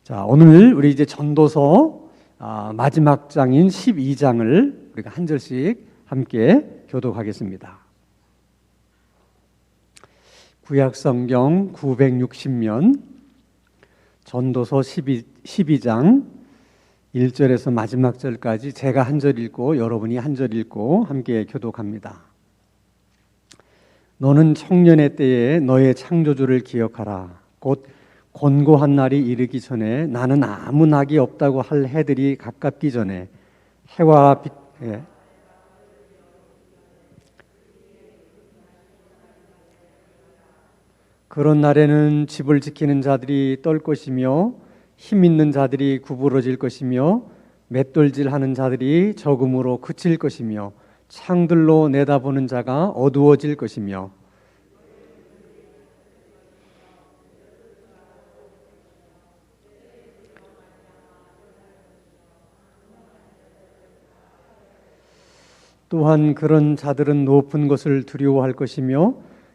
자, 오늘 우리 이제 전도서 마지막 장인 12장을 우리가 한 절씩 함께 교독하겠습니다. 구약성경 960면 전도서 12장 1절에서 마지막 절까지 제가 한 절 읽고 여러분이 한 절 읽고 함께 교독합니다. 너는 청년의 때에 너의 창조주를 기억하라. 곧 곤고한 날이 이르기 전에 나는 아무 낙이 없다고 할 해들이 가깝기 전에 해와 빛 그런 날에는 집을 지키는 자들이 떨 것이며 힘 있는 자들이 구부러질 것이며 맷돌질하는 자들이 적음으로 그칠 것이며 창들로 내다보는 자가 어두워질 것이며 또한 그런 자들은 높은 것을 두려워할 것이며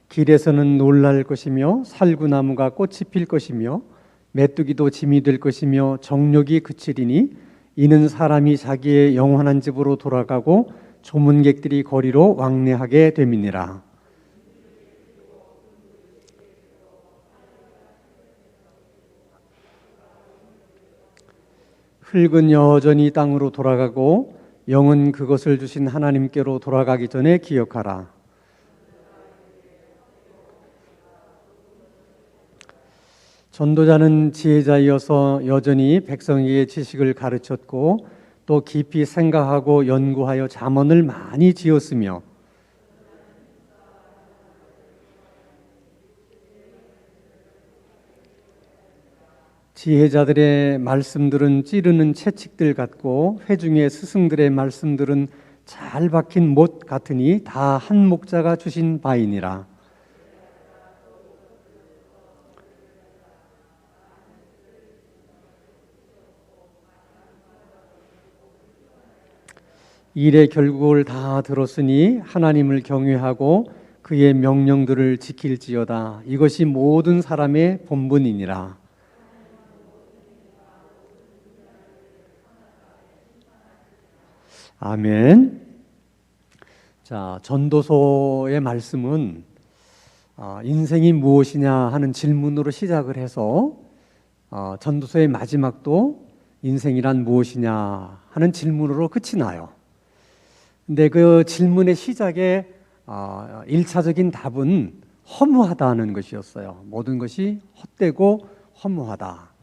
길에서는 놀랄 것이며 살구나무가 꽃이 필 것이며 메뚜기도 짐이 될 것이며 정욕이 그치리니 이는 사람이 자기의 영원한 집으로 돌아가고 조문객들이 거리로 왕래하게 됨이니라. 흙은 여전히 땅으로 돌아가고 영은 그것을 주신 하나님께로 돌아가기 전에 기억하라. 전도자는 지혜자이어서 여전히 백성에게 지식을 가르쳤고 또 깊이 생각하고 연구하여 잠언을 많이 지었으며 지혜자들의 말씀들은 찌르는 채찍들 같고 회중의 스승들의 말씀들은 잘 박힌 못 같으니 다 한 목자가 주신 바이니라. 일의 결국을 다 들었으니 하나님을 경외하고 그의 명령들을 지킬지어다. 이것이 모든 사람의 본분이니라. 아멘. 자, 전도서의 말씀은 인생이 무엇이냐 하는 질문으로 시작을 해서 전도서의 마지막도 인생이란 무엇이냐 하는 질문으로 끝이 나요. 근데 그 질문의 시작에 1차적인 답은 허무하다는 것이었어요. 모든 것이 헛되고 허무하다.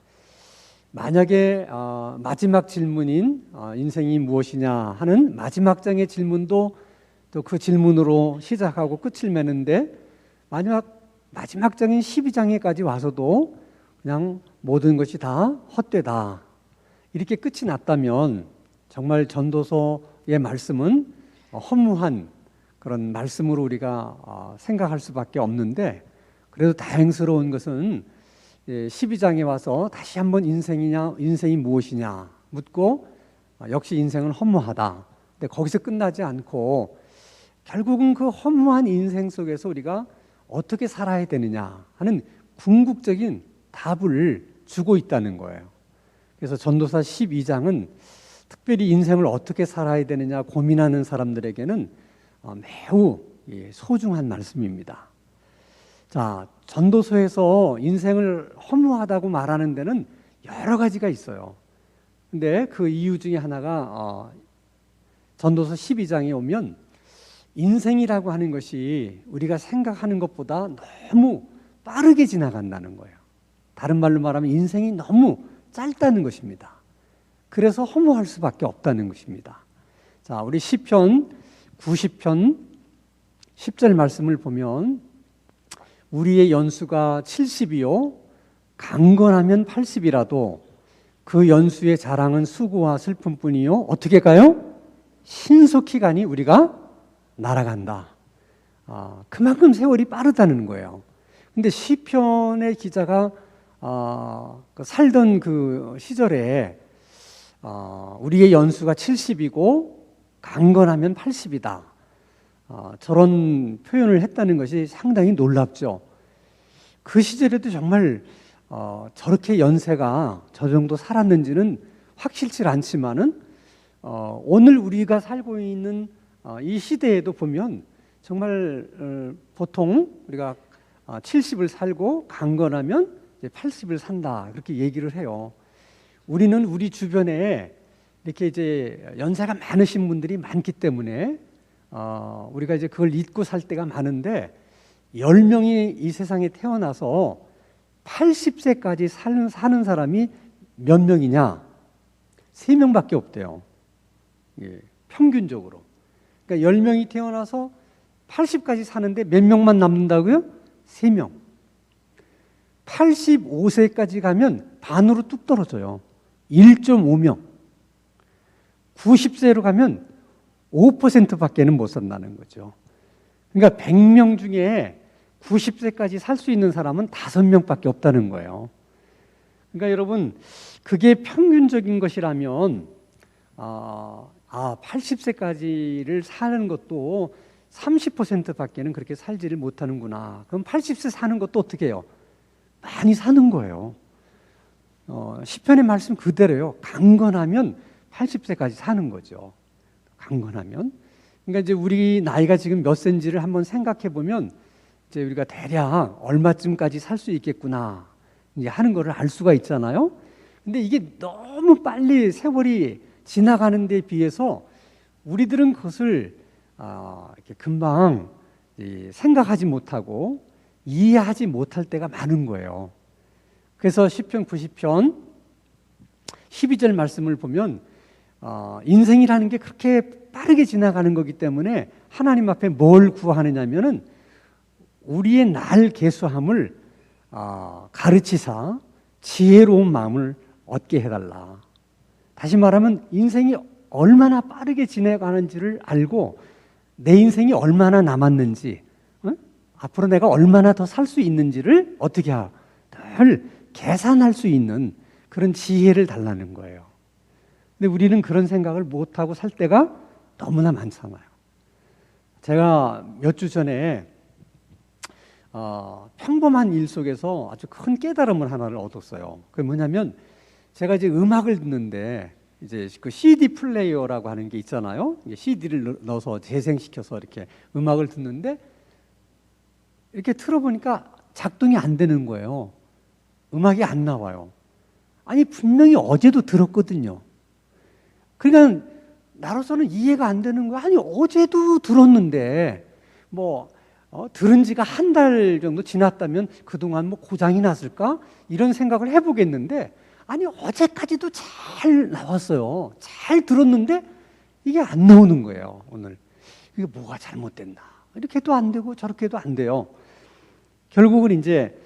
만약에 마지막 질문인 인생이 무엇이냐 하는 마지막 장의 질문도 또 그 질문으로 시작하고 끝을 맺는데 마지막 장인 12장에까지 와서도 그냥 모든 것이 다 헛되다 이렇게 끝이 났다면 정말 전도서의 말씀은 허무한 그런 말씀으로 우리가 생각할 수밖에 없는데, 그래도 다행스러운 것은 12장에 와서 다시 한번 인생이 무엇이냐 묻고 역시 인생은 허무하다. 근데 거기서 끝나지 않고 결국은 그 허무한 인생 속에서 우리가 어떻게 살아야 되느냐 하는 궁극적인 답을 주고 있다는 거예요. 그래서 전도서 12장은 특별히 인생을 어떻게 살아야 되느냐 고민하는 사람들에게는 매우 소중한 말씀입니다. 자, 전도서에서 인생을 허무하다고 말하는 데는 여러 가지가 있어요. 근데 그 이유 중에 하나가 전도서 12장에 오면 인생이라고 하는 것이 우리가 생각하는 것보다 너무 빠르게 지나간다는 거예요. 다른 말로 말하면 인생이 너무 짧다는 것입니다. 그래서 허무할 수밖에 없다는 것입니다. 자, 우리 시편 90편 10절 말씀을 보면 우리의 연수가 70이요 강건하면 80이라도 그 연수의 자랑은 수고와 슬픔뿐이요 어떻게 가요? 신속히 가니 우리가 날아간다. 그만큼 세월이 빠르다는 거예요. 근데 시편의 기자가 살던 그 시절에 우리의 연수가 70이고 강건하면 80이다. 저런 표현을 했다는 것이 상당히 놀랍죠. 그 시절에도 정말 저렇게 연세가 저 정도 살았는지는 확실치 않지만은 오늘 우리가 살고 있는 이 시대에도 보면 정말 보통 우리가 70을 살고 강건하면 이제 80을 산다 이렇게 얘기를 해요. 우리는 우리 주변에 이렇게 이제 연세가 많으신 분들이 많기 때문에 우리가 이제 그걸 잊고 살 때가 많은데 10명이 이 세상에 태어나서 80세까지 사는 사람이 몇 명이냐? 3명밖에 없대요. 예, 평균적으로. 그러니까 10명이 태어나서 80까지 사는데 몇 명만 남는다고요? 3명. 85세까지 가면 반으로 뚝 떨어져요. 1.5명. 90세로 가면 5%밖에는 못 산다는 거죠. 그러니까 100명 중에 90세까지 살 수 있는 사람은 5명밖에 없다는 거예요. 그러니까 여러분, 그게 평균적인 것이라면 80세까지를 사는 것도 30%밖에는 그렇게 살지를 못하는구나. 그럼 80세 사는 것도 어떻게 해요? 많이 사는 거예요. 시편의 말씀 그대로요. 강건하면 80세까지 사는 거죠. 강건하면. 그러니까 이제 우리 나이가 지금 몇 세인지를 한번 생각해 보면 이제 우리가 대략 얼마쯤까지 살 수 있겠구나 이제 하는 거를 알 수가 있잖아요. 근데 이게 너무 빨리 세월이 지나가는 데 비해서 우리들은 그것을 이렇게 금방 생각하지 못하고 이해하지 못할 때가 많은 거예요. 그래서 시편 90편 12절 말씀을 보면 인생이라는 게 그렇게 빠르게 지나가는 거기 때문에 하나님 앞에 뭘 구하느냐면은 우리의 날 계수함을 가르치사 지혜로운 마음을 얻게 해달라. 다시 말하면 인생이 얼마나 빠르게 지나가는지를 알고 내 인생이 얼마나 남았는지, 앞으로 내가 얼마나 더 살 수 있는지를 어떻게 늘 계산할 수 있는 그런 지혜를 달라는 거예요. 근데 우리는 그런 생각을 못하고 살 때가 너무나 많잖아요. 제가 몇 주 전에 평범한 일 속에서 아주 큰 깨달음을 하나를 얻었어요. 그게 뭐냐면 제가 이제 음악을 듣는데 이제 그 CD 플레이어라고 하는 게 있잖아요. CD를 넣어서 재생시켜서 이렇게 음악을 듣는데 이렇게 틀어보니까 작동이 안 되는 거예요. 음악이 안 나와요. 아니 분명히 어제도 들었거든요. 그러니까 나로서는 이해가 안 되는 거야. 아니 어제도 들었는데 들은 지가 한 달 정도 지났다면 그동안 고장이 났을까? 이런 생각을 해보겠는데 아니 어제까지도 잘 나왔어요. 잘 들었는데 이게 안 나오는 거예요. 오늘 이게 뭐가 잘못됐나? 이렇게도 안 되고 저렇게도 안 돼요. 결국은 이제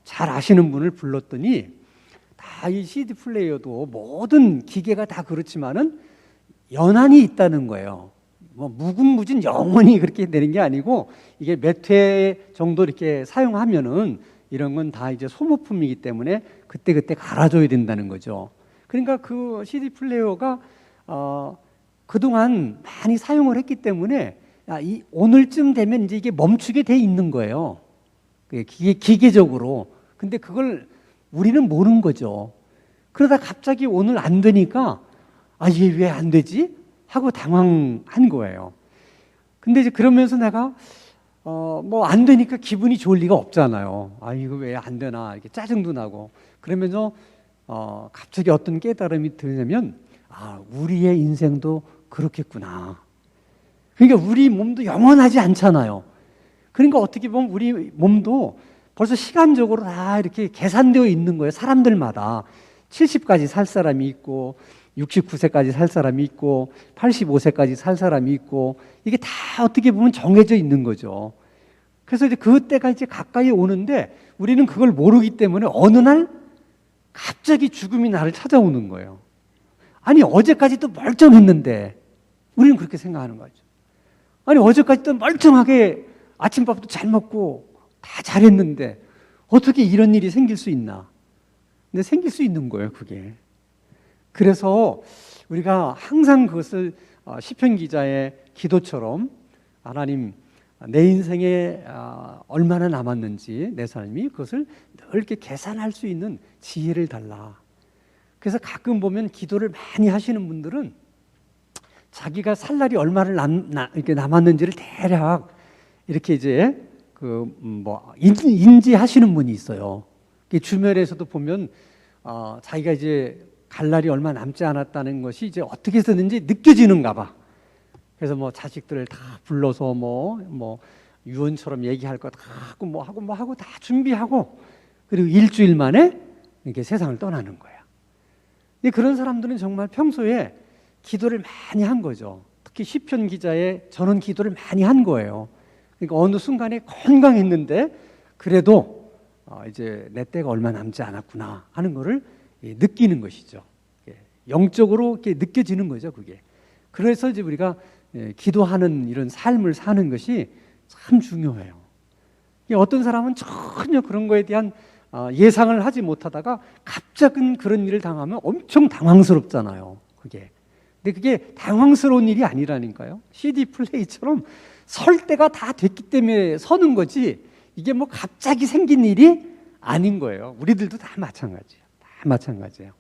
잘 아시는 분을 불렀더니 다 이 CD 플레이어도 모든 기계가 다 그렇지만은 연한이 있다는 거예요. 무궁무진 영원히 그렇게 되는 게 아니고 이게 몇 회 정도 이렇게 사용하면은 이런 건 다 이제 소모품이기 때문에 그때그때 갈아줘야 된다는 거죠. 그러니까 그 CD 플레이어가 그동안 많이 사용을 했기 때문에 오늘쯤 되면 이제 이게 멈추게 돼 있는 거예요. 기계적으로. 근데 그걸 우리는 모르는 거죠. 그러다 갑자기 오늘 안 되니까 이게 왜 안 되지? 하고 당황한 거예요. 근데 이제 그러면서 내가 안 되니까 기분이 좋을 리가 없잖아요. 이거 왜 안 되나 이렇게 짜증도 나고 그러면서 갑자기 어떤 깨달음이 들냐면 우리의 인생도 그렇겠구나. 그러니까 우리 몸도 영원하지 않잖아요. 그러니까 어떻게 보면 우리 몸도 벌써 시간적으로 다 이렇게 계산되어 있는 거예요. 사람들마다 70까지 살 사람이 있고 69세까지 살 사람이 있고 85세까지 살 사람이 있고 이게 다 어떻게 보면 정해져 있는 거죠. 그래서 이제 그때가 이제 가까이 오는데 우리는 그걸 모르기 때문에 어느 날 갑자기 죽음이 나를 찾아오는 거예요. 아니 어제까지도 멀쩡했는데 우리는 그렇게 생각하는 거죠. 아니 어제까지도 멀쩡하게 아침밥도 잘 먹고 다 잘했는데 어떻게 이런 일이 생길 수 있나? 근데 생길 수 있는 거예요, 그게. 그래서 우리가 항상 그것을 시편 기자의 기도처럼 하나님 내 인생에 얼마나 남았는지 내 삶이 그것을 늘 이렇게 계산할 수 있는 지혜를 달라. 그래서 가끔 보면 기도를 많이 하시는 분들은 자기가 살 날이 얼마를 이렇게 남았는지를 대략 이렇게 이제 인지하시는 분이 있어요. 주변에서도 보면 자기가 이제 갈 날이 얼마 남지 않았다는 것이 이제 어떻게 해서든지 느껴지는가 봐. 그래서 뭐 자식들을 다 불러서 뭐 유언처럼 얘기할 거 다 하고 뭐 하고 다 준비하고 그리고 일주일 만에 이렇게 세상을 떠나는 거야. 근데 그런 사람들은 정말 평소에 기도를 많이 한 거죠. 특히 시편 기자의 저는 기도를 많이 한 거예요. 그러니까 어느 순간에 건강했는데 그래도 이제 내 때가 얼마 남지 않았구나 하는 거를 느끼는 것이죠. 영적으로 이렇게 느껴지는 거죠, 그게. 그래서 이제 우리가 기도하는 이런 삶을 사는 것이 참 중요해요. 어떤 사람은 전혀 그런 거에 대한 예상을 하지 못하다가 갑자기 그런 일을 당하면 엄청 당황스럽잖아요, 그게. 근데 그게 당황스러운 일이 아니라니까요. CD 플레이처럼 설 때가 다 됐기 때문에 서는 거지 이게 뭐 갑자기 생긴 일이 아닌 거예요. 우리들도 다 마찬가지예요. 다 마찬가지예요.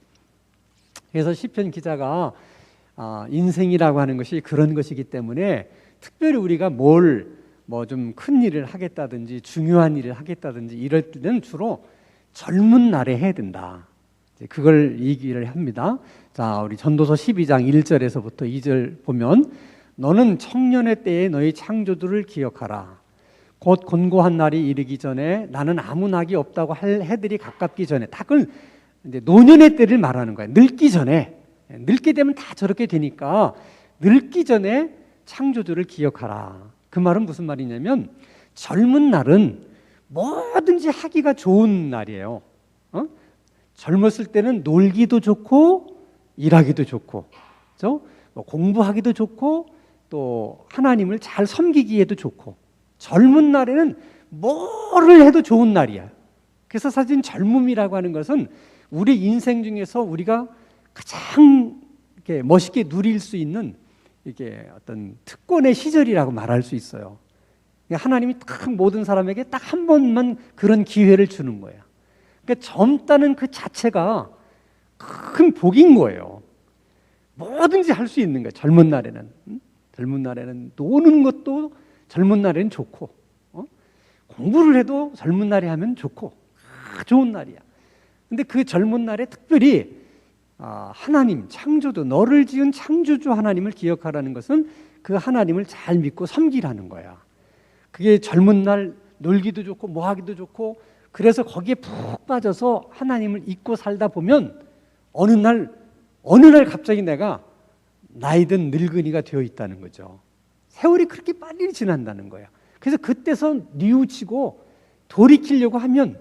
그래서 시편 기자가 인생이라고 하는 것이 그런 것이기 때문에 특별히 우리가 뭐 좀 큰 일을 하겠다든지 중요한 일을 하겠다든지 이럴 때는 주로 젊은 날에 해야 된다. 그걸 얘기를 합니다. 자, 우리 전도서 12장 1절에서부터 2절 보면 너는 청년의 때에 너희 창조주를 기억하라. 곧 곤고한 날이 이르기 전에 나는 아무 낙이 없다고 할 해들이 가깝기 전에 다 그걸 이제 노년의 때를 말하는 거예요. 늙기 전에. 늙게 되면 다 저렇게 되니까 늙기 전에 창조주를 기억하라. 그 말은 무슨 말이냐면 젊은 날은 뭐든지 하기가 좋은 날이에요. 젊었을 때는 놀기도 좋고 일하기도 좋고, 그렇죠? 공부하기도 좋고 또 하나님을 잘 섬기기에도 좋고 젊은 날에는 뭐를 해도 좋은 날이야. 그래서 사실 젊음이라고 하는 것은 우리 인생 중에서 우리가 가장 이렇게 멋있게 누릴 수 있는 이게 어떤 특권의 시절이라고 말할 수 있어요. 하나님이 딱 모든 사람에게 딱 한 번만 그런 기회를 주는 거예요. 그러니까 젊다는 그 자체가 큰 복인 거예요. 뭐든지 할 수 있는 거예요. 젊은 날에는. 젊은 날에는 노는 것도 젊은 날에는 좋고, 공부를 해도 젊은 날에 하면 좋고, 좋은 날이야. 근데 그 젊은 날에 특별히 하나님, 창조주, 너를 지은 창조주 하나님을 기억하라는 것은 그 하나님을 잘 믿고 섬기라는 거야. 그게 젊은 날 놀기도 좋고 뭐 하기도 좋고 그래서 거기에 푹 빠져서 하나님을 잊고 살다 보면 어느 날 갑자기 내가 나이든 늙은이가 되어 있다는 거죠. 세월이 그렇게 빨리 지난다는 거야. 그래서 그때서 뉘우치고 돌이키려고 하면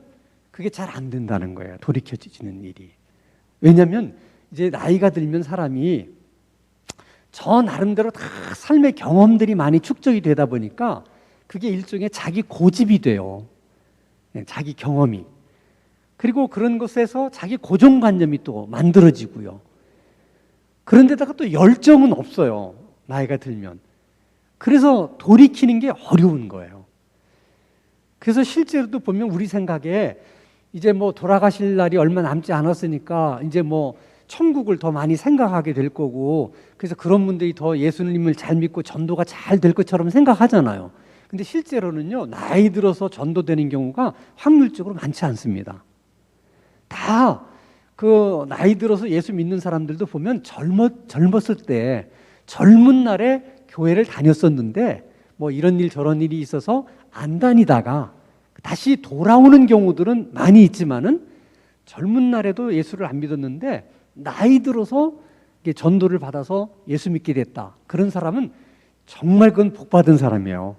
그게 잘 안 된다는 거예요. 돌이켜지는 일이. 왜냐하면 이제 나이가 들면 사람이 저 나름대로 다 삶의 경험들이 많이 축적이 되다 보니까 그게 일종의 자기 고집이 돼요. 자기 경험이. 그리고 그런 것에서 자기 고정관념이 또 만들어지고요. 그런데다가 또 열정은 없어요. 나이가 들면. 그래서 돌이키는 게 어려운 거예요. 그래서 실제로도 보면 우리 생각에 이제 뭐 돌아가실 날이 얼마 남지 않았으니까 이제 뭐 천국을 더 많이 생각하게 될 거고 그래서 그런 분들이 더 예수님을 잘 믿고 전도가 잘 될 것처럼 생각하잖아요. 근데 실제로는요, 나이 들어서 전도되는 경우가 확률적으로 많지 않습니다. 다 그 나이 들어서 예수 믿는 사람들도 보면 젊었을 때 젊은 날에 교회를 다녔었는데 뭐 이런 일 저런 일이 있어서 안 다니다가 다시 돌아오는 경우들은 많이 있지만은 젊은 날에도 예수를 안 믿었는데 나이 들어서 전도를 받아서 예수 믿게 됐다. 그런 사람은 정말 그건 복 받은 사람이에요.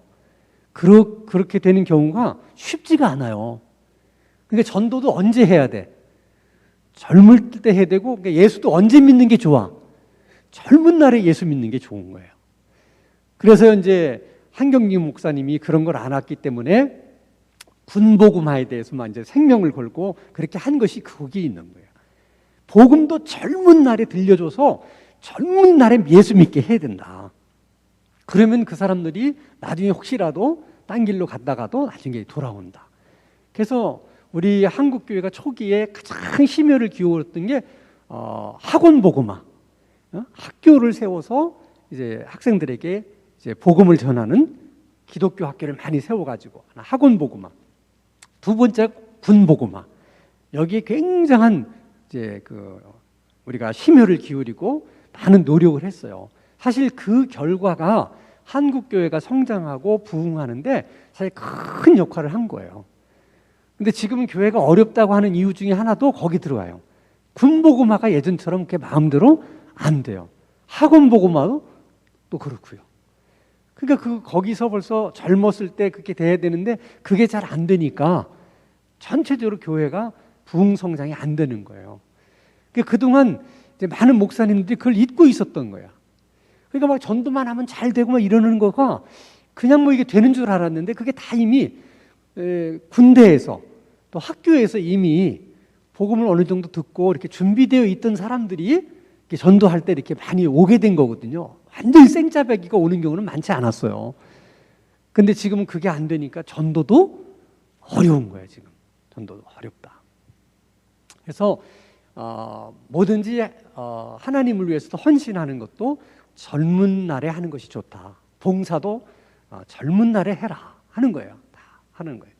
그렇게 되는 경우가 쉽지가 않아요. 그러니까 전도도 언제 해야 돼? 젊을 때 해야 되고 그러니까 예수도 언제 믿는 게 좋아? 젊은 날에 예수 믿는 게 좋은 거예요. 그래서 이제 한경림 목사님이 그런 걸 안 왔기 때문에 군복음화에 대해서만 이제 생명을 걸고 그렇게 한 것이 거기에 있는 거예요. 복음도 젊은 날에 들려줘서 젊은 날에 예수 믿게 해야 된다. 그러면 그 사람들이 나중에 혹시라도 딴 길로 갔다가도 나중에 돌아온다. 그래서 우리 한국 교회가 초기에 가장 심혈을 기울였던 게 학원 복음화, 학교를 세워서 이제 학생들에게 이제 복음을 전하는 기독교 학교를 많이 세워가지고 학원 복음화. 두 번째 군 복음화. 여기에 굉장한 이제 우리가 심혈을 기울이고 많은 노력을 했어요. 사실 그 결과가 한국 교회가 성장하고 부흥하는데 사실 큰 역할을 한 거예요. 근데 지금 교회가 어렵다고 하는 이유 중에 하나도 거기 들어와요. 군복음화가 예전처럼 그렇게 마음대로 안 돼요. 학원 복음화도 또 그렇고요. 그러니까 거기서 벌써 젊었을 때 그렇게 돼야 되는데 그게 잘 안 되니까 전체적으로 교회가 부흥 성장이 안 되는 거예요. 그러니까 그동안 이제 많은 목사님들이 그걸 잊고 있었던 거야. 그러니까 막 전도만 하면 잘 되고 막 이러는 거가 그냥 뭐 이게 되는 줄 알았는데 그게 다 이미 군대에서 또 학교에서 이미 복음을 어느 정도 듣고 이렇게 준비되어 있던 사람들이 이렇게 전도할 때 이렇게 많이 오게 된 거거든요. 완전히 생짜배기가 오는 경우는 많지 않았어요. 근데 지금은 그게 안 되니까 전도도 어려운 거예요. 지금 전도도 어렵다. 그래서 뭐든지 하나님을 위해서도 헌신하는 것도 젊은 날에 하는 것이 좋다. 봉사도 젊은 날에 해라 하는 거예요. 다 하는 거예요.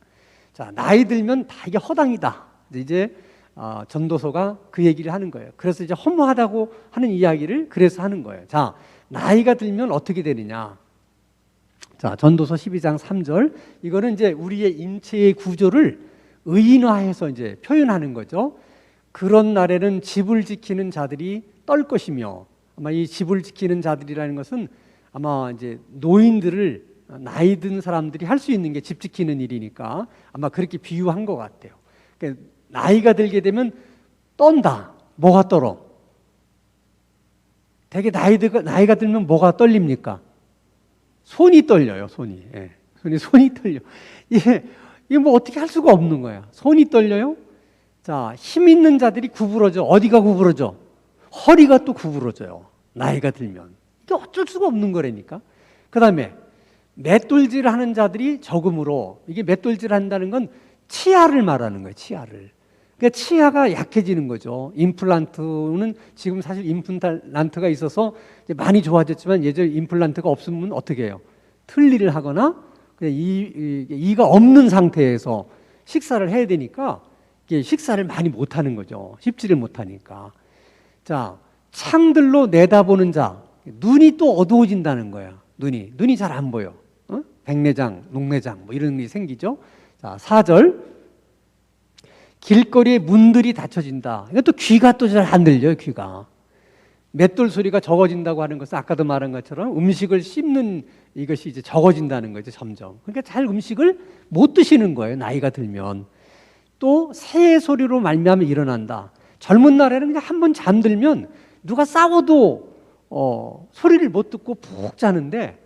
자, 나이 들면 다 이게 허당이다. 이제 전도서가 그 얘기를 하는 거예요. 그래서 이제 허무하다고 하는 이야기를 그래서 하는 거예요. 자, 나이가 들면 어떻게 되느냐? 자, 전도서 12장 3절. 이거는 이제 우리의 인체의 구조를 의인화해서 이제 표현하는 거죠. 그런 날에는 집을 지키는 자들이 떨 것이며, 아마 이 집을 지키는 자들이라는 것은 아마 이제 노인들을 나이 든 사람들이 할 수 있는 게 집 지키는 일이니까 아마 그렇게 비유한 것 같아요. 그러니까 나이가 들게 되면 떤다. 뭐가 떨어? 되게 나이가 들면 뭐가 떨립니까? 손이 떨려요. 손이. 예. 손이 떨려. 이게 뭐 어떻게 할 수가 없는 거야. 손이 떨려요. 자, 힘 있는 자들이 구부러져. 어디가 구부러져? 허리가 또 구부러져요. 나이가 들면. 이게 어쩔 수가 없는 거라니까. 그 다음에 맷돌질 하는 자들이 적음으로, 이게 맷돌질 한다는 건 치아를 말하는 거예요. 치아를. 그러니까 치아가 약해지는 거죠. 임플란트는 지금 사실 임플란트가 있어서 많이 좋아졌지만 예전에 임플란트가 없으면 어떻게 해요? 틀니를 하거나 그냥 이가 없는 상태에서 식사를 해야 되니까 이게 식사를 많이 못 하는 거죠. 씹지를 못하니까. 자, 창들로 내다보는 자, 눈이 또 어두워진다는 거야. 눈이 잘 안 보여. 백내장, 녹내장 뭐 이런 게 생기죠. 자, 4절. 길거리에 문들이 닫혀진다. 이것도 귀가 또 잘 안 들려요. 귀가. 맷돌 소리가 적어진다고 하는 것은 아까도 말한 것처럼 음식을 씹는 이것이 이제 적어진다는 거죠. 점점. 그러니까 잘 음식을 못 드시는 거예요. 나이가 들면. 또 새 소리로 말미암아 일어난다. 젊은 날에는 그냥 한번 잠들면 누가 싸워도 소리를 못 듣고 푹 자는데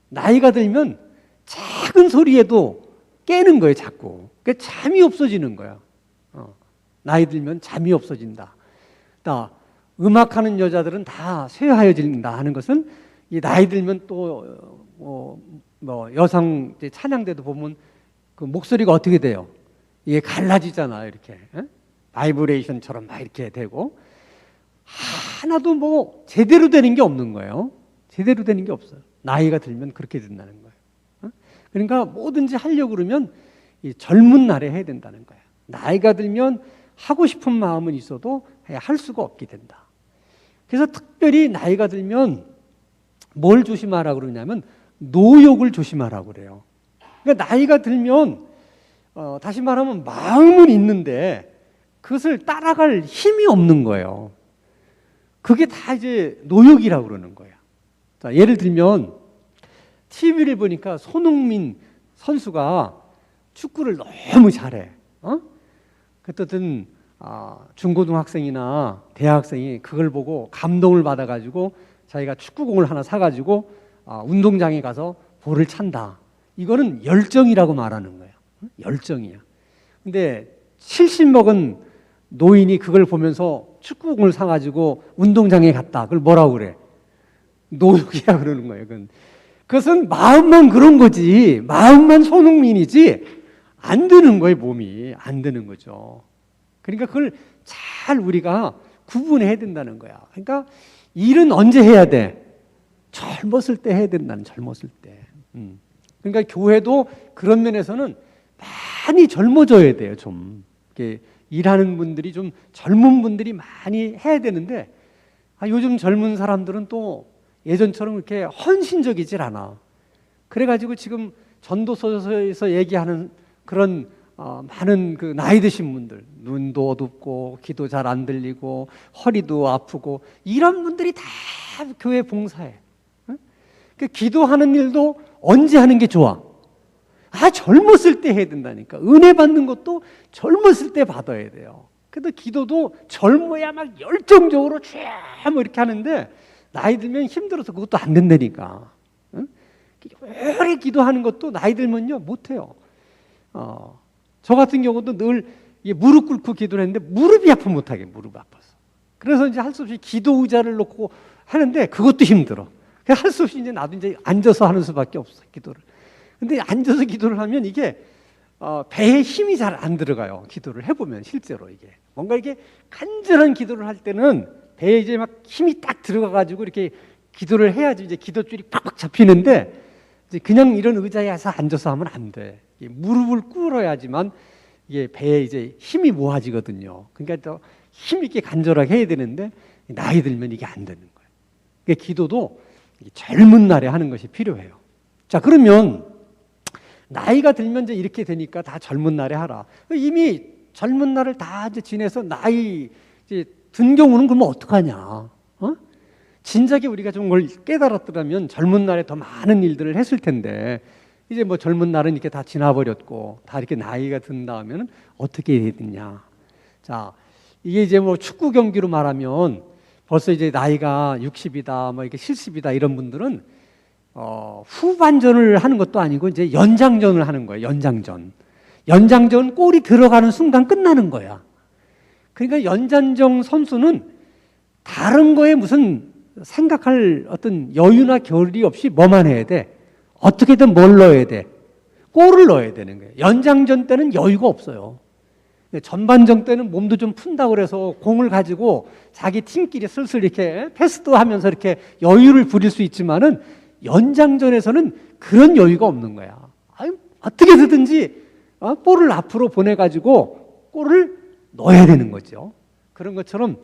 나이가 들면 작은 소리에도 깨는 거예요. 자꾸. 그러니까 잠이 없어지는 거야. 나이 들면 잠이 없어진다. 음악하는 여자들은 다 쇠하여진다 하는 것은 이 나이 들면 또 여성 찬양대도 보면 그 목소리가 어떻게 돼요? 이게 갈라지잖아요. 이렇게 바이브레이션처럼 막 이렇게 되고 하나도 뭐 제대로 되는 게 없는 거예요. 제대로 되는 게 없어요. 나이가 들면 그렇게 된다는 거예요. 그러니까 뭐든지 하려고 그러면 이 젊은 날에 해야 된다는 거예요. 나이가 들면 하고 싶은 마음은 있어도 할 수가 없게 된다. 그래서 특별히 나이가 들면 뭘 조심하라고 그러냐면 노욕을 조심하라고 그래요. 그러니까 나이가 들면 다시 말하면 마음은 있는데 그것을 따라갈 힘이 없는 거예요. 그게 다 이제 노욕이라고 그러는 거예요. 자, 예를 들면 TV를 보니까 손흥민 선수가 축구를 너무 잘해. 그때든 중고등학생이나 대학생이 그걸 보고 감동을 받아가지고 자기가 축구공을 하나 사가지고 운동장에 가서 볼을 찬다. 이거는 열정이라고 말하는 거예요. 열정이야. 근데 70 먹은 노인이 그걸 보면서 축구공을 사가지고 운동장에 갔다. 그걸 뭐라고 그래? 노욕이라 그러는 거예요. 그것은 마음만 그런 거지. 마음만 손흥민이지 안 되는 거예요. 몸이 안 되는 거죠. 그러니까 그걸 잘 우리가 구분해야 된다는 거야. 그러니까 일은 언제 해야 돼? 젊었을 때 해야 된다는, 젊었을 때. 그러니까 교회도 그런 면에서는 많이 젊어져야 돼요. 좀 이렇게 일하는 분들이 좀 젊은 분들이 많이 해야 되는데 요즘 젊은 사람들은 또 예전처럼 그렇게 헌신적이질 않아. 그래가지고 지금 전도서에서 얘기하는 그런 많은 그 나이 드신 분들, 눈도 어둡고 귀도 잘 안 들리고 허리도 아프고 이런 분들이 다 교회 봉사해. 그 기도하는 일도 언제 하는 게 좋아? 젊었을 때 해야 된다니까. 은혜 받는 것도 젊었을 때 받아야 돼요. 그래도 기도도 젊어야 막 열정적으로 뭐 이렇게 하는데 나이 들면 힘들어서 그것도 안 된다니까. 오래 기도하는 것도 나이 들면요 못해요. 저 같은 경우도 늘 무릎 꿇고 기도를 했는데 무릎이 아프면 못하게, 무릎 아파서. 그래서 이제 할 수 없이 기도 의자를 놓고 하는데 그것도 힘들어. 할 수 없이 이제 나도 이제 앉아서 하는 수밖에 없어, 기도를. 근데 앉아서 기도를 하면 이게 배에 힘이 잘 안 들어가요. 기도를 해보면 실제로 이게 뭔가 이게 간절한 기도를 할 때는 배에 이제 막 힘이 딱 들어가가지고 이렇게 기도를 해야지 이제 기도줄이 팍팍 잡히는데 이제 그냥 이런 의자에 와서 앉아서 하면 안 돼. 무릎을 꿇어야지만 이게 배에 이제 힘이 모아지거든요. 그러니까 더 힘 있게 간절하게 해야 되는데 나이 들면 이게 안 되는 거예요. 그러니까 기도도 젊은 날에 하는 것이 필요해요. 자, 그러면 나이가 들면 이제 이렇게 되니까 다 젊은 날에 하라. 이미 젊은 날을 다 이제 지내서 나이 이제 든 경우는 그러면 어떡하냐? 진작에 우리가 좀 걸 깨달았더라면 젊은 날에 더 많은 일들을 했을 텐데 이제 뭐 젊은 날은 이렇게 다 지나버렸고 다 이렇게 나이가 든 다음에는 어떻게 해야 되냐? 자, 이게 이제 뭐 축구 경기로 말하면 벌써 이제 나이가 60이다, 뭐 이게 70이다 이런 분들은 후반전을 하는 것도 아니고 이제 연장전을 하는 거예요. 연장전 골이 들어가는 순간 끝나는 거야. 그러니까 연장전 선수는 다른 거에 무슨 생각할 어떤 여유나 결이 없이 뭐만 해야 돼? 어떻게든 뭘 넣어야 돼? 골을 넣어야 되는 거예요. 연장전 때는 여유가 없어요. 전반전 때는 몸도 좀 푼다고 그래서 공을 가지고 자기 팀끼리 슬슬 이렇게 패스도 하면서 이렇게 여유를 부릴 수 있지만은 연장전에서는 그런 여유가 없는 거야. 어떻게 되든지 볼을 앞으로 보내가지고 골을 넣어야 되는 거죠. 그런 것처럼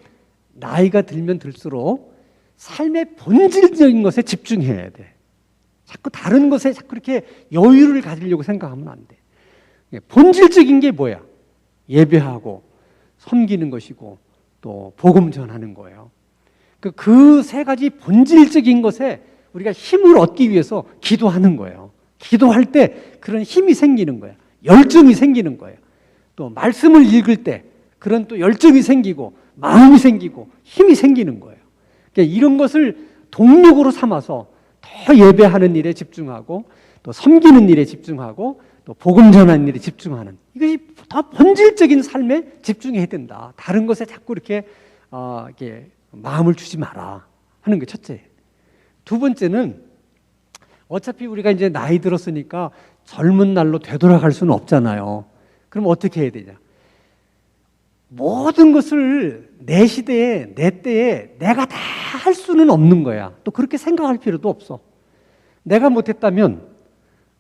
나이가 들면 들수록 삶의 본질적인 것에 집중해야 돼. 자꾸 다른 것에 자꾸 이렇게 여유를 가지려고 생각하면 안 돼. 본질적인 게 뭐야? 예배하고 섬기는 것이고 또 복음 전하는 거예요. 그 세 가지 본질적인 것에 우리가 힘을 얻기 위해서 기도하는 거예요. 기도할 때 그런 힘이 생기는 거예요. 열정이 생기는 거예요. 또 말씀을 읽을 때 그런 또 열정이 생기고 마음이 생기고 힘이 생기는 거예요. 그러니까 이런 것을 동력으로 삼아서 더 예배하는 일에 집중하고 또 섬기는 일에 집중하고 또 복음 전하는 일에 집중하는, 이것이 더 본질적인 삶에 집중해야 된다. 다른 것에 자꾸 이렇게 마음을 주지 마라 하는 게 첫째. 두 번째는 어차피 우리가 이제 나이 들었으니까 젊은 날로 되돌아갈 수는 없잖아요. 그럼 어떻게 해야 되냐? 모든 것을 내 시대에, 내 때에 내가 다 할 수는 없는 거야. 또 그렇게 생각할 필요도 없어. 내가 못했다면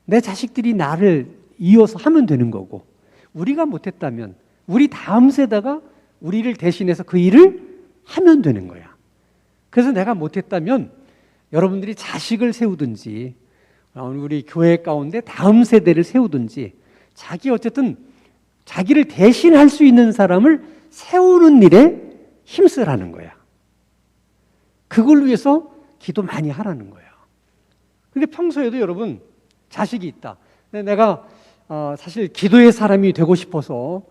내 자식들이 나를 이어서 하면 되는 거고, 우리가 못했다면 우리 다음 세대가 우리를 대신해서 그 일을 하면 되는 거야. 그래서 내가 못했다면 여러분들이 자식을 세우든지 우리 교회 가운데 다음 세대를 세우든지 어쨌든 자기를 대신할 수 있는 사람을 세우는 일에 힘쓰라는 거야. 그걸 위해서 기도 많이 하라는 거야. 그런데 평소에도 여러분 자식이 있다. 내가 사실 기도의 사람이 되고 싶어서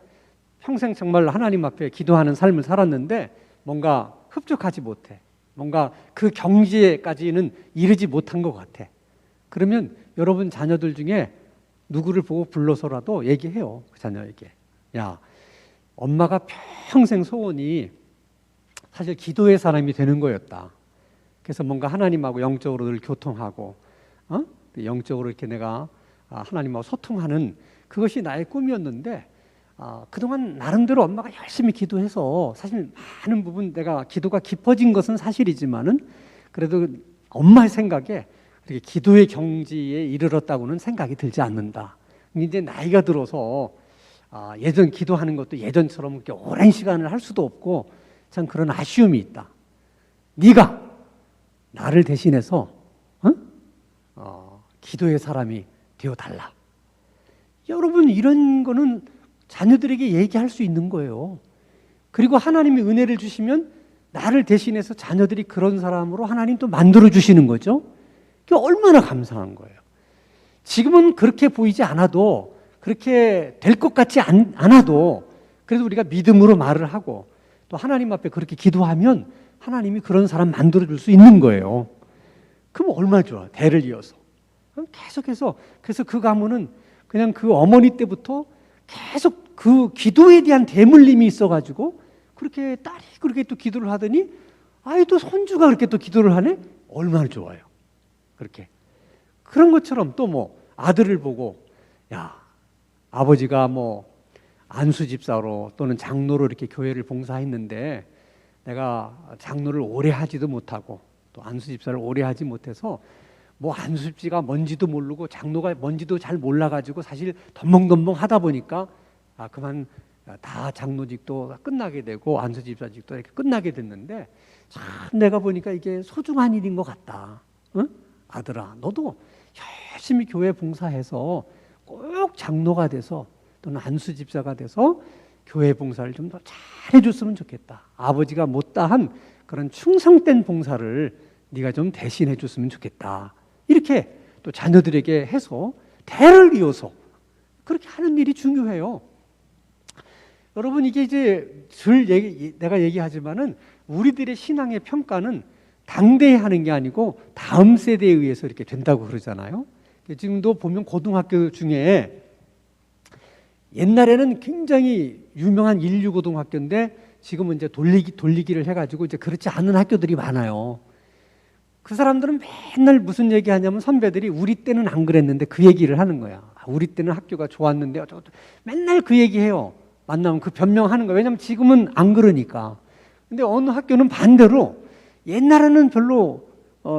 평생 정말 하나님 앞에 기도하는 삶을 살았는데 뭔가 흡족하지 못해. 뭔가 그 경지에까지는 이르지 못한 것 같아. 그러면 여러분 자녀들 중에 누구를 보고 불러서라도 얘기해요. 그 자녀에게. 야, 엄마가 평생 소원이 사실 기도의 사람이 되는 거였다. 그래서 뭔가 하나님하고 영적으로 늘 교통하고 영적으로 이렇게 내가 하나님하고 소통하는 그것이 나의 꿈이었는데 그동안 나름대로 엄마가 열심히 기도해서 사실 많은 부분 내가 기도가 깊어진 것은 사실이지만은 그래도 엄마의 생각에 그렇게 기도의 경지에 이르렀다고는 생각이 들지 않는다. 이제 나이가 들어서 예전 기도하는 것도 예전처럼 그렇게 오랜 시간을 할 수도 없고 참 그런 아쉬움이 있다. 네가 나를 대신해서 기도의 사람이 되어달라. 여러분 이런 거는 자녀들에게 얘기할 수 있는 거예요. 그리고 하나님이 은혜를 주시면 나를 대신해서 자녀들이 그런 사람으로 하나님 또 만들어 주시는 거죠. 그게 얼마나 감사한 거예요. 지금은 그렇게 보이지 않아도 그렇게 될 것 같지 않아도 그래도 우리가 믿음으로 말을 하고 또 하나님 앞에 그렇게 기도하면 하나님이 그런 사람 만들어 줄 수 있는 거예요. 그럼 얼마나 좋아. 대를 이어서. 계속해서 그래서 그 가문은 그냥 그 어머니 때부터 계속 그 기도에 대한 대물림이 있어가지고 그렇게 딸이 그렇게 또 기도를 하더니 또 손주가 그렇게 또 기도를 하네? 얼마나 좋아요. 그렇게. 그런 것처럼 또 뭐 아들을 보고 야 아버지가 뭐 안수 집사로 또는 장로로 이렇게 교회를 봉사했는데 내가 장로를 오래 하지도 못하고 또 안수 집사를 오래 하지 못해서 뭐 안수 집사가 뭔지도 모르고 장로가 뭔지도 잘 몰라가지고 사실 덤벙덤벙 하다 보니까 그만 다 장로직도 끝나게 되고 안수 집사직도 이렇게 끝나게 됐는데 참 내가 보니까 이게 소중한 일인 것 같다. 응? 아들아 너도 열심히 교회 봉사해서 꼭 장로가 돼서 또는 안수 집사가 돼서 교회 봉사를 좀 더 잘해줬으면 좋겠다. 아버지가 못다한 그런 충성된 봉사를 네가 좀 대신해 줬으면 좋겠다. 이렇게 또 자녀들에게 해서 대를 이어서 그렇게 하는 일이 중요해요. 여러분 이게 이제 내가 얘기하지만은 우리들의 신앙의 평가는 당대에 하는 게 아니고 다음 세대에 의해서 이렇게 된다고 그러잖아요. 지금도 보면 고등학교 중에 옛날에는 굉장히 유명한 인류고등학교인데 지금은 이제 돌리기를 해가지고 이제 그렇지 않은 학교들이 많아요. 그 사람들은 맨날 무슨 얘기 하냐면 선배들이 우리 때는 안 그랬는데 그 얘기를 하는 거야. 우리 때는 학교가 좋았는데 맨날 그 얘기해요. 만나면 그 변명하는 거예요. 왜냐하면 지금은 안 그러니까. 근데 어느 학교는 반대로 옛날에는 별로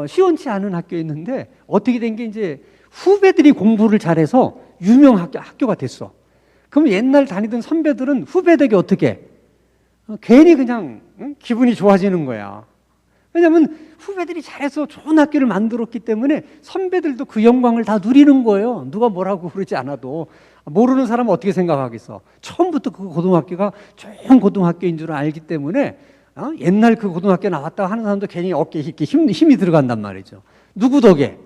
시원치 않은 학교였는데 어떻게 된 게 이제 후배들이 공부를 잘해서 유명 학교가 됐어. 그럼 옛날 다니던 선배들은 후배들에게 어떻게 괜히 그냥 기분이 좋아지는 거야. 왜냐하면 후배들이 잘해서 좋은 학교를 만들었기 때문에 선배들도 그 영광을 다 누리는 거예요. 누가 뭐라고 그러지 않아도. 모르는 사람은 어떻게 생각하겠어. 처음부터 그 고등학교가 좋은 고등학교인 줄 알기 때문에 옛날 그 고등학교 나왔다고 하는 사람도 괜히 어깨에 이렇게 힘이 들어간단 말이죠. 누구 덕에?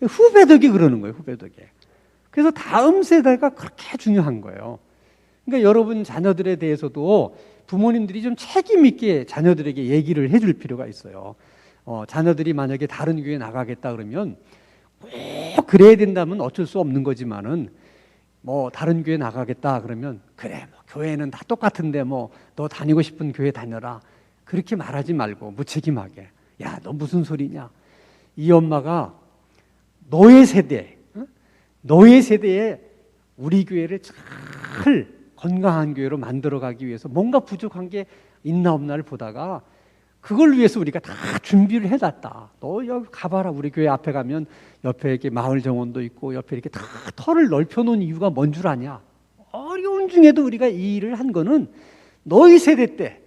후배 덕에 그러는 거예요. 후배 덕에. 그래서 다음 세대가 그렇게 중요한 거예요. 그러니까 여러분 자녀들에 대해서도 부모님들이 좀 책임 있게 자녀들에게 얘기를 해줄 필요가 있어요. 자녀들이 만약에 다른 교회 나가겠다 그러면 꼭 그래야 된다면 어쩔 수 없는 거지만은 뭐 다른 교회 나가겠다 그러면 그래 뭐 교회는 다 똑같은데 뭐 너 다니고 싶은 교회 다녀라 그렇게 말하지 말고 무책임하게 야 너 무슨 소리냐 이 엄마가 너의 세대에 우리 교회를 잘 건강한 교회로 만들어가기 위해서 뭔가 부족한 게 있나 없나를 보다가 그걸 위해서 우리가 다 준비를 해놨다. 너 여기 가봐라. 우리 교회 앞에 가면 옆에 이렇게 마을 정원도 있고 옆에 이렇게 다 털을 넓혀놓은 이유가 뭔 줄 아냐? 어려운 중에도 우리가 이 일을 한 거는 너희 세대 때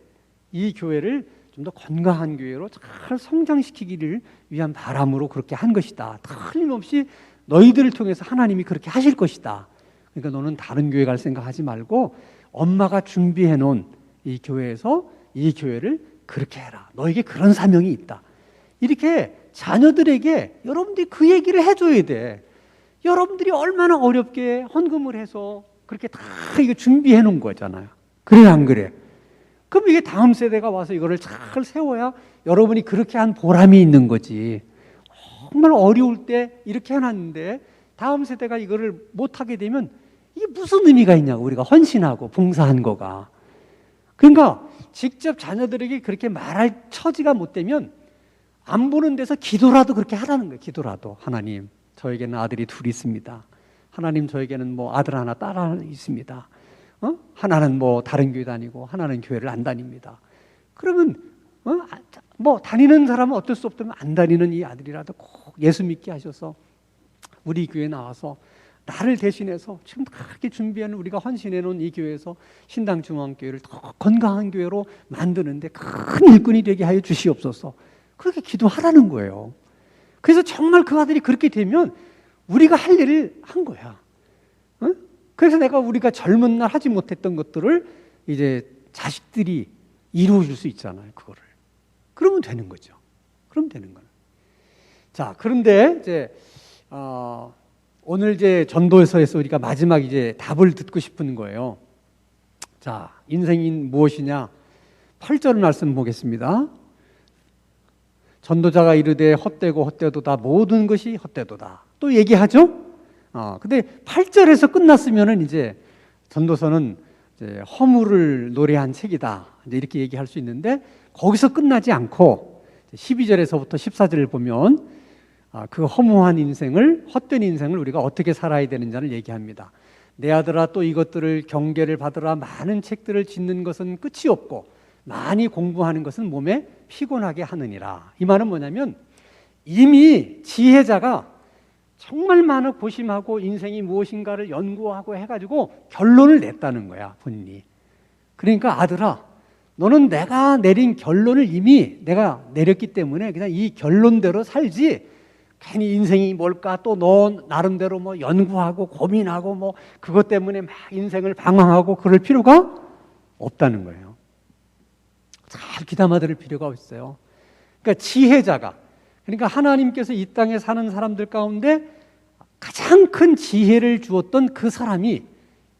이 교회를 좀 더 건강한 교회로 잘 성장시키기를 위한 바람으로 그렇게 한 것이다. 틀림없이 너희들을 통해서 하나님이 그렇게 하실 것이다. 그러니까 너는 다른 교회 갈 생각하지 말고 엄마가 준비해 놓은 이 교회에서 이 교회를 그렇게 해라. 너에게 그런 사명이 있다. 이렇게 자녀들에게 여러분들이 그 얘기를 해줘야 돼. 여러분들이 얼마나 어렵게 헌금을 해서 그렇게 다 이거 준비해 놓은 거잖아요. 그래 안 그래? 그럼 이게 다음 세대가 와서 이거를 잘 세워야 여러분이 그렇게 한 보람이 있는 거지. 정말 어려울 때 이렇게 해놨는데 다음 세대가 이거를 못하게 되면 이게 무슨 의미가 있냐고. 우리가 헌신하고 봉사한 거가. 그러니까 직접 자녀들에게 그렇게 말할 처지가 못 되면 안 보는 데서 기도라도 그렇게 하라는 거예요. 기도라도 하나님 저에게는 아들이 둘이 있습니다. 하나님 저에게는 뭐 아들 하나, 딸 하나 있습니다. 하나는 뭐 다른 교회 다니고 하나는 교회를 안 다닙니다. 그러면 뭐 다니는 사람은 어쩔 수 없다면 안 다니는 이 아들이라도 꼭 예수 믿게 하셔서 우리 교회에 나와서 나를 대신해서 지금 그렇게 준비하는 우리가 헌신해 놓은 이 교회에서 신당중앙교회를 더 건강한 교회로 만드는데 큰 일꾼이 되게 하여 주시옵소서. 그렇게 기도하라는 거예요. 그래서 정말 그 아들이 그렇게 되면 우리가 할 일을 한 거야. 그래서 우리가 젊은 날 하지 못했던 것들을 이제 자식들이 이루어 줄 수 있잖아요. 그거를. 그러면 되는 거죠. 그러면 되는 거예요. 자, 그런데 이제 오늘 이제 전도서에서 우리가 마지막 이제 답을 듣고 싶은 거예요. 자, 인생이 무엇이냐? 8절 말씀 보겠습니다. 전도자가 이르되 헛되고 헛되도다 모든 것이 헛되도다. 또 얘기하죠? 근데 8절에서 끝났으면은 이제 전도서는 이제 허물을 노래한 책이다. 이제 이렇게 얘기할 수 있는데 거기서 끝나지 않고 12절에서부터 14절을 보면 그 허무한 인생을, 헛된 인생을 우리가 어떻게 살아야 되는지를 얘기합니다. 내 아들아 또 이것들을 경계를 받으라. 많은 책들을 짓는 것은 끝이 없고 많이 공부하는 것은 몸에 피곤하게 하느니라. 이 말은 뭐냐면 이미 지혜자가 정말 많은 고심하고 인생이 무엇인가를 연구하고 해가지고 결론을 냈다는 거야, 본인이. 그러니까 아들아, 너는 내가 내린 결론을 이미 내가 내렸기 때문에 그냥 이 결론대로 살지 괜히 인생이 뭘까 또 너 나름대로 뭐 연구하고 고민하고 뭐 그것 때문에 막 인생을 방황하고 그럴 필요가 없다는 거예요. 잘 귀담아 들을 필요가 있어요. 그러니까 지혜자가, 그러니까 하나님께서 이 땅에 사는 사람들 가운데 가장 큰 지혜를 주었던 그 사람이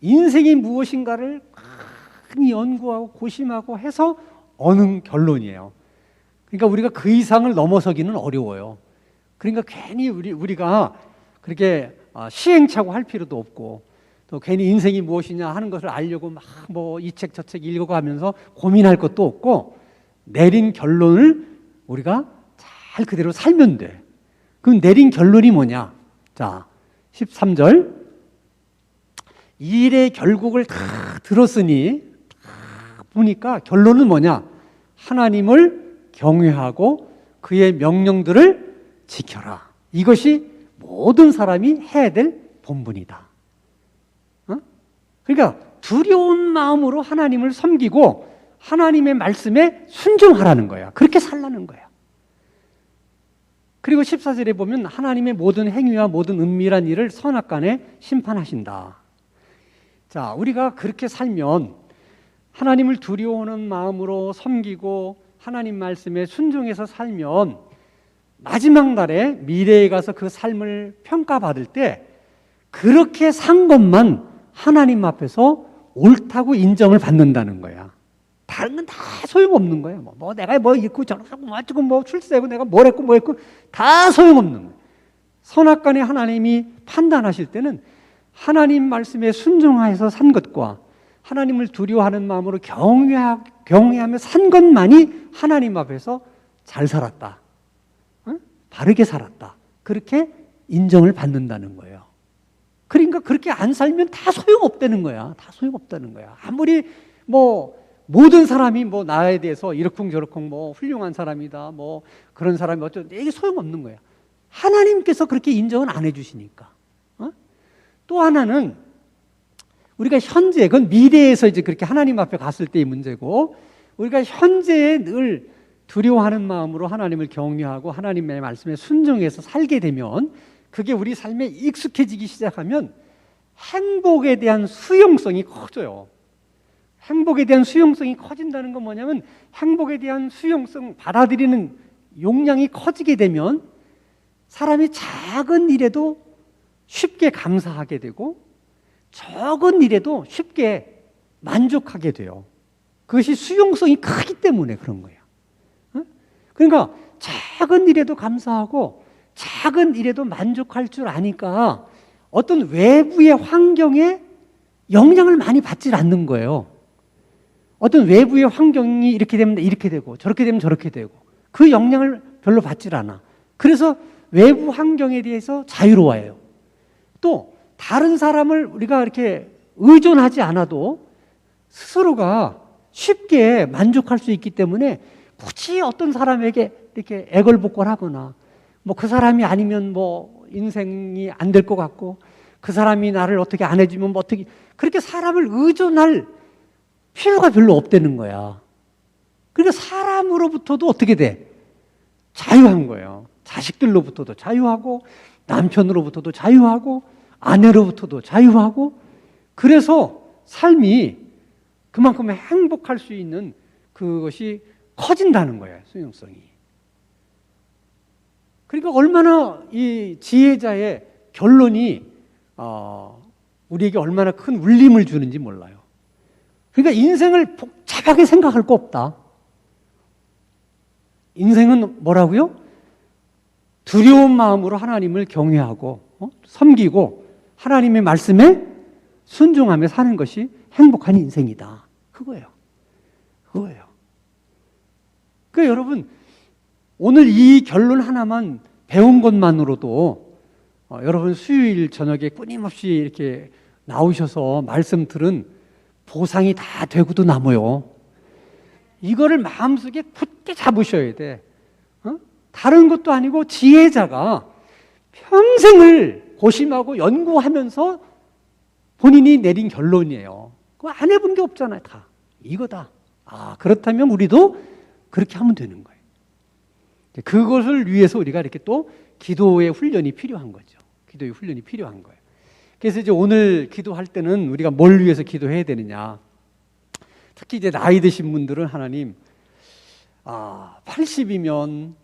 인생이 무엇인가를 많이 연구하고 고심하고 해서 어느 결론이에요. 그러니까 우리가 그 이상을 넘어서기는 어려워요. 그러니까 괜히 우리가 그렇게 시행착오 할 필요도 없고 또 괜히 인생이 무엇이냐 하는 것을 알려고 막 뭐 이 책 저 책 읽어가면서 고민할 것도 없고 내린 결론을 우리가 잘 그대로 살면 돼. 그럼 내린 결론이 뭐냐? 자, 13절 이 일의 결국을 다 들었으니 다 보니까 결론은 뭐냐? 하나님을 경외하고 그의 명령들을 지켜라. 이것이 모든 사람이 해야 될 본분이다. 그러니까 두려운 마음으로 하나님을 섬기고 하나님의 말씀에 순종하라는 거야. 그렇게 살라는 거야. 그리고 14절에 보면 하나님의 모든 행위와 모든 은밀한 일을 선악간에 심판하신다. 자, 우리가 그렇게 살면 하나님을 두려워하는 마음으로 섬기고 하나님 말씀에 순종해서 살면 마지막 날에 미래에 가서 그 삶을 평가받을 때 그렇게 산 것만 하나님 앞에서 옳다고 인정을 받는다는 거야. 다른 건 다 소용없는 거야. 뭐 내가 뭐 있고 저러고 뭐 어쩌고 뭐 출세하고 내가 뭘 했고 뭐 했고 다 소용없는 거야. 선악간에 하나님이 판단하실 때는 하나님 말씀에 순종하여서 산 것과 하나님을 두려워하는 마음으로 경외하며 산 것만이 하나님 앞에서 잘 살았다. 바르게 살았다. 그렇게 인정을 받는다는 거예요. 그러니까 그렇게 안 살면 다 소용없다는 거야. 다 소용없다는 거야. 아무리 뭐 모든 사람이 뭐 나에 대해서 이러쿵저러쿵 뭐 훌륭한 사람이다. 뭐 그런 사람이 어쩌다 이게 소용없는 거야. 하나님께서 그렇게 인정을 안 해주시니까. 또 하나는 우리가 현재, 그건 미래에서 이제 그렇게 하나님 앞에 갔을 때의 문제고 우리가 현재에 늘 두려워하는 마음으로 하나님을 경외하고 하나님의 말씀에 순종해서 살게 되면 그게 우리 삶에 익숙해지기 시작하면 행복에 대한 수용성이 커져요. 행복에 대한 수용성이 커진다는 건 뭐냐면 행복에 대한 수용성, 받아들이는 용량이 커지게 되면 사람이 작은 일에도 쉽게 감사하게 되고 적은 일에도 쉽게 만족하게 돼요. 그것이 수용성이 크기 때문에 그런 거예요. 그러니까 작은 일에도 감사하고 작은 일에도 만족할 줄 아니까 어떤 외부의 환경에 영향을 많이 받질 않는 거예요. 어떤 외부의 환경이 이렇게 되면 이렇게 되고 저렇게 되면 저렇게 되고 그 영향을 별로 받질 않아. 그래서 외부 환경에 대해서 자유로워해요. 또 다른 사람을 우리가 이렇게 의존하지 않아도 스스로가 쉽게 만족할 수 있기 때문에 굳이 어떤 사람에게 이렇게 애걸복걸하거나 뭐 그 사람이 아니면 뭐 인생이 안 될 것 같고 그 사람이 나를 어떻게 안 해주면 뭐 어떻게 그렇게 사람을 의존할 필요가 별로 없다는 거야. 그러니까 사람으로부터도 어떻게 돼? 자유한 거예요. 자식들로부터도 자유하고 남편으로부터도 자유하고 아내로부터도 자유하고 그래서 삶이 그만큼 행복할 수 있는 그것이 커진다는 거예요. 수용성이. 그러니까 얼마나 이 지혜자의 결론이 우리에게 얼마나 큰 울림을 주는지 몰라요. 그러니까 인생을 복잡하게 생각할 거 없다. 인생은 뭐라고요? 두려운 마음으로 하나님을 경외하고 섬기고 하나님의 말씀에 순종하며 사는 것이 행복한 인생이다. 그거예요. 그거예요. 그러니까 여러분 오늘 이 결론 하나만 배운 것만으로도 여러분 수요일 저녁에 끊임없이 이렇게 나오셔서 말씀 들은 보상이 다 되고도 남아요. 이거를 마음속에 굳게 잡으셔야 돼. 다른 것도 아니고 지혜자가 평생을 고심하고 연구하면서 본인이 내린 결론이에요. 그거 안 해본 게 없잖아요. 다 이거다. 그렇다면 우리도 그렇게 하면 되는 거예요. 그것을 위해서 우리가 이렇게 또 기도의 훈련이 필요한 거죠. 기도의 훈련이 필요한 거예요. 그래서 이제 오늘 기도할 때는 우리가 뭘 위해서 기도해야 되느냐. 특히 이제 나이 드신 분들은 하나님, 80이면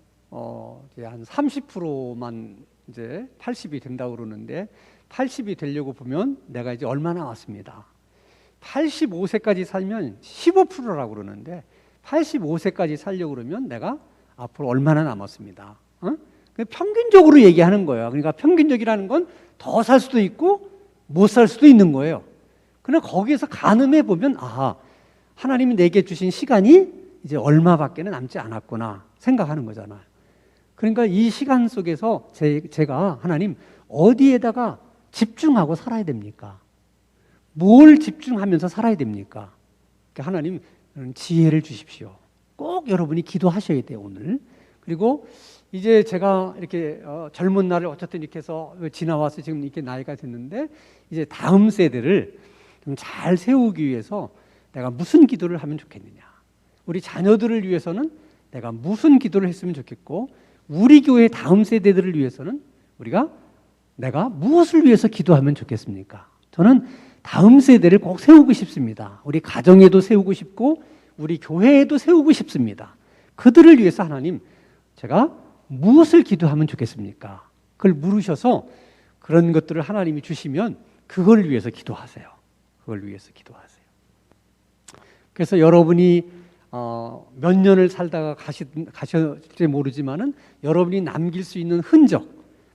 이제 한 30%만 이제 80이 된다고 그러는데 80이 되려고 보면 내가 이제 얼마 남았습니다. 85세까지 살면 15%라고 그러는데 85세까지 살려고 그러면 내가 앞으로 얼마나 남았습니다. 평균적으로 얘기하는 거예요. 그러니까 평균적이라는 건 더 살 수도 있고 못 살 수도 있는 거예요. 그러나 거기에서 가늠해 보면 하나님이 내게 주신 시간이 이제 얼마밖에는 남지 않았구나 생각하는 거잖아요. 그러니까 이 시간 속에서 제가 하나님 어디에다가 집중하고 살아야 됩니까? 뭘 집중하면서 살아야 됩니까? 그러니까 하나님 지혜를 주십시오. 꼭 여러분이 기도하셔야 돼요, 오늘. 그리고 이제 제가 이렇게 젊은 날을 어쨌든 이렇게 해서 지나와서 지금 이렇게 나이가 됐는데 이제 다음 세대를 좀 잘 세우기 위해서 내가 무슨 기도를 하면 좋겠느냐. 우리 자녀들을 위해서는 내가 무슨 기도를 했으면 좋겠고 우리 교회 다음 세대들을 위해서는 내가 무엇을 위해서 기도하면 좋겠습니까? 저는 다음 세대를 꼭 세우고 싶습니다. 우리 가정에도 세우고 싶고 우리 교회에도 세우고 싶습니다. 그들을 위해서 하나님 제가 무엇을 기도하면 좋겠습니까? 그걸 물으셔서 그런 것들을 하나님이 주시면 그걸 위해서 기도하세요. 그걸 위해서 기도하세요. 그래서 여러분이 몇 년을 살다가 가실지 모르지만은 여러분이 남길 수 있는 흔적,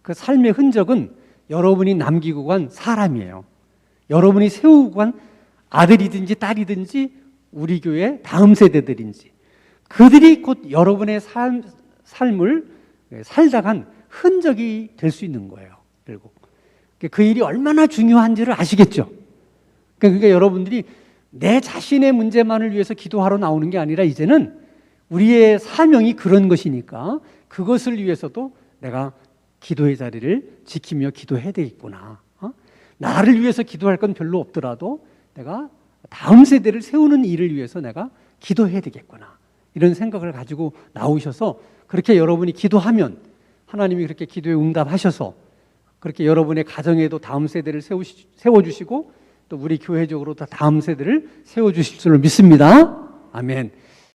그 삶의 흔적은 여러분이 남기고 간 사람이에요. 여러분이 세우고 간 아들이든지 딸이든지 우리 교회 다음 세대들인지 그들이 곧 여러분의 삶을 살다 간 흔적이 될 수 있는 거예요. 결국 그 일이 얼마나 중요한지를 아시겠죠. 그러니까 여러분들이 내 자신의 문제만을 위해서 기도하러 나오는 게 아니라 이제는 우리의 사명이 그런 것이니까 그것을 위해서도 내가 기도의 자리를 지키며 기도해야 되겠구나. 나를 위해서 기도할 건 별로 없더라도 내가 다음 세대를 세우는 일을 위해서 내가 기도해야 되겠구나. 이런 생각을 가지고 나오셔서 그렇게 여러분이 기도하면 하나님이 그렇게 기도에 응답하셔서 그렇게 여러분의 가정에도 다음 세대를 세워주시고 또 우리 교회적으로 다음 세대를 세워주실 줄로 믿습니다. 아멘.